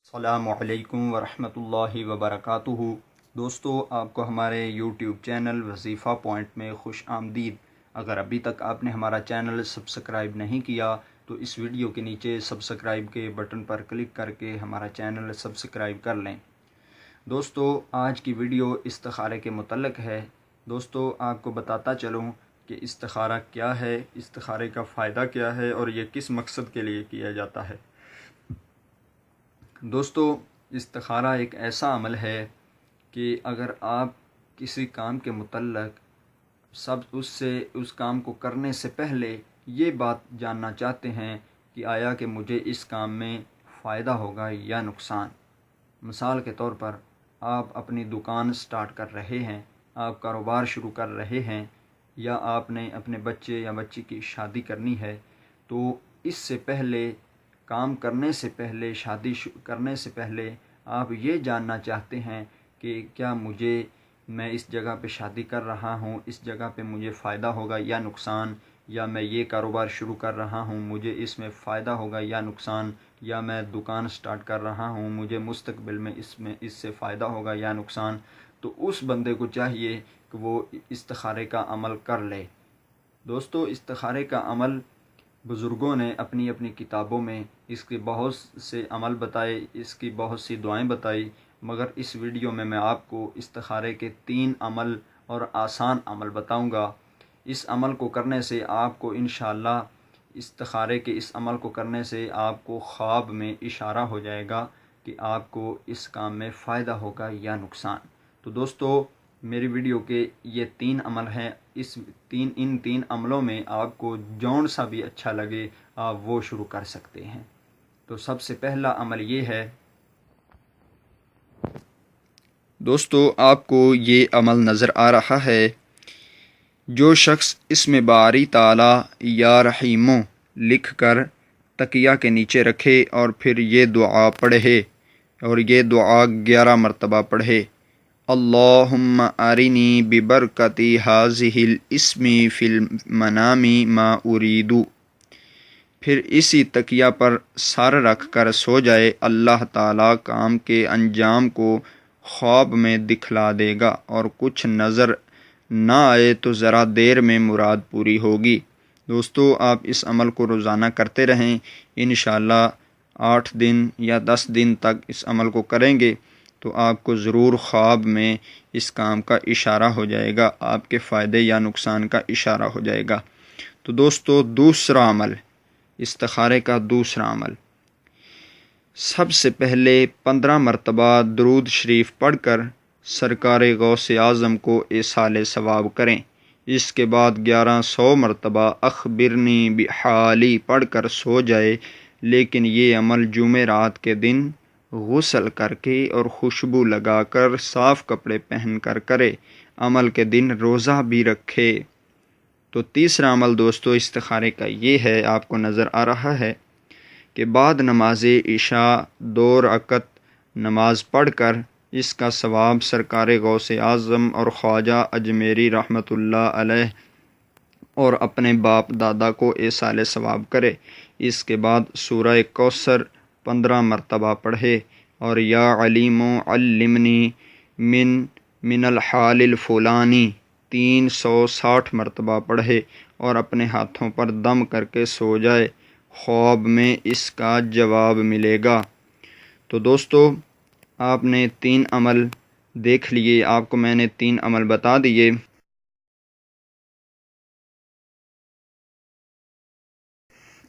السلام علیکم ورحمۃ اللہ وبرکاتہ۔ دوستو، آپ کو ہمارے یوٹیوب چینل وظیفہ پوائنٹ میں خوش آمدید۔ اگر ابھی تک آپ نے ہمارا چینل سبسکرائب نہیں کیا تو اس ویڈیو کے نیچے سبسکرائب کے بٹن پر کلک کر کے ہمارا چینل سبسکرائب کر لیں۔ دوستو، آج کی ویڈیو استخارے کے متعلق ہے۔ دوستو، آپ کو بتاتا چلوں کہ استخارہ کیا ہے، استخارے کا فائدہ کیا ہے اور یہ کس مقصد کے لیے کیا جاتا ہے۔ دوستو، استخارہ ایک ایسا عمل ہے کہ اگر آپ کسی کام کے متعلق اس کام کو کرنے سے پہلے یہ بات جاننا چاہتے ہیں کہ آیا کہ مجھے اس کام میں فائدہ ہوگا یا نقصان۔ مثال کے طور پر آپ اپنی دکان سٹارٹ کر رہے ہیں، آپ کاروبار شروع کر رہے ہیں، یا آپ نے اپنے بچے یا بچی کی شادی کرنی ہے، تو اس سے پہلے کام کرنے سے پہلے، شادی کرنے سے پہلے آپ یہ جاننا چاہتے ہیں کہ کیا میں اس جگہ پہ شادی کر رہا ہوں، اس جگہ پہ مجھے فائدہ ہوگا یا نقصان، یا میں یہ کاروبار شروع کر رہا ہوں، مجھے اس میں فائدہ ہوگا یا نقصان، یا میں دکان سٹارٹ کر رہا ہوں، مجھے مستقبل میں اس سے فائدہ ہوگا یا نقصان۔ تو اس بندے کو چاہیے کہ وہ استخارے کا عمل کر لے۔ دوستو، استخارے کا عمل بزرگوں نے اپنی اپنی کتابوں میں اس کے بہت سے عمل بتائے، اس کی بہت سی دعائیں بتائی، مگر اس ویڈیو میں آپ کو استخارے کے 3 عمل اور آسان عمل بتاؤں گا۔ اس عمل کو کرنے سے آپ کو انشاءاللہ استخارے کے اس عمل کو کرنے سے آپ کو خواب میں اشارہ ہو جائے گا کہ آپ کو اس کام میں فائدہ ہوگا یا نقصان۔ تو دوستو، میری ویڈیو کے یہ 3 عمل ہیں، ان 3 عملوں میں آپ کو جون سا بھی اچھا لگے آپ وہ شروع کر سکتے ہیں۔ تو سب سے پہلا عمل یہ ہے، دوستو آپ کو یہ عمل نظر آ رہا ہے، جو شخص اس میں باری تعالی یا رحیموں لکھ کر تکیہ کے نیچے رکھے اور پھر یہ دعا پڑھے، اور یہ دعا 11 مرتبہ پڑھے، اللہم ارنی ببرکتی ہذہ الاسم فی المنام ما اریدو، پھر اسی تکیہ پر سر رکھ کر سو جائے، اللہ تعالیٰ کام کے انجام کو خواب میں دکھلا دے گا، اور کچھ نظر نہ آئے تو ذرا دیر میں مراد پوری ہوگی۔ دوستو، آپ اس عمل کو روزانہ کرتے رہیں، انشاءاللہ 8 دن یا 10 دن تک اس عمل کو کریں گے تو آپ کو ضرور خواب میں اس کام کا اشارہ ہو جائے گا، آپ کے فائدے یا نقصان کا اشارہ ہو جائے گا۔ تو دوستو، دوسرا عمل، استخارے کا دوسرا عمل، سب سے پہلے 15 مرتبہ درود شریف پڑھ کر سرکار غوث اعظم کو ایصال ثواب کریں۔ اس کے بعد 1100 مرتبہ اخبرنی بحالی پڑھ کر سو جائے، لیکن یہ عمل جمعرات کے دن غسل کر کے اور خوشبو لگا کر صاف کپڑے پہن کر کرے، عمل کے دن روزہ بھی رکھے۔ تو تیسرا عمل دوستو استخارے کا یہ ہے، آپ کو نظر آ رہا ہے کہ بعد نماز عشاء 2 رکعت نماز پڑھ کر اس کا ثواب سرکار غوث اعظم اور خواجہ اجمیری رحمۃ اللہ علیہ اور اپنے باپ دادا کو ایصال ثواب کرے۔ اس کے بعد سورہ کوثر 15 مرتبہ پڑھے، اور یا علیم علمنی من الحال الفلانی 360 مرتبہ پڑھے، اور اپنے ہاتھوں پر دم کر کے سو جائے، خواب میں اس کا جواب ملے گا۔ تو دوستو، آپ نے 3 عمل دیکھ لیے، آپ کو میں نے 3 عمل بتا دیے۔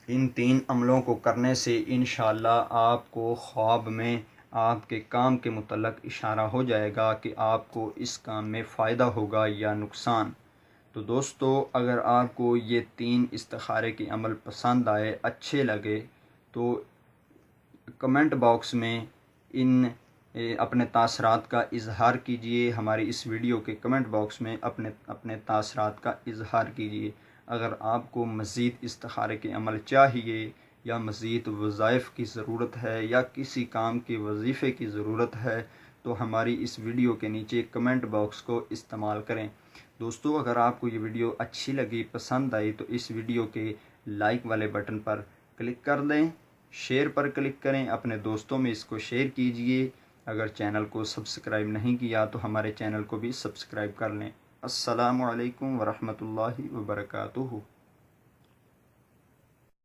ان 3 عملوں کو کرنے سے انشاءاللہ آپ کو خواب میں آپ کے کام کے متعلق اشارہ ہو جائے گا کہ آپ کو اس کام میں فائدہ ہوگا یا نقصان۔ تو دوستو، اگر آپ کو یہ 3 استخارے کے عمل پسند آئے، اچھے لگے، تو کمنٹ باکس میں اپنے تاثرات کا اظہار کیجئے، ہماری اس ویڈیو کے کمنٹ باکس میں اپنے تاثرات کا اظہار کیجئے۔ اگر آپ کو مزید استخارے کے عمل چاہیے، یا مزید وظائف کی ضرورت ہے، یا کسی کام کے وظیفے کی ضرورت ہے، تو ہماری اس ویڈیو کے نیچے کمنٹ باکس کو استعمال کریں۔ دوستو، اگر آپ کو یہ ویڈیو اچھی لگی، پسند آئی، تو اس ویڈیو کے لائک والے بٹن پر کلک کر دیں، شیئر پر کلک کریں، اپنے دوستوں میں اس کو شیئر کیجئے۔ اگر چینل کو سبسکرائب نہیں کیا تو ہمارے چینل کو بھی سبسکرائب کر لیں۔ السلام علیکم ورحمۃ اللہ وبرکاتہ۔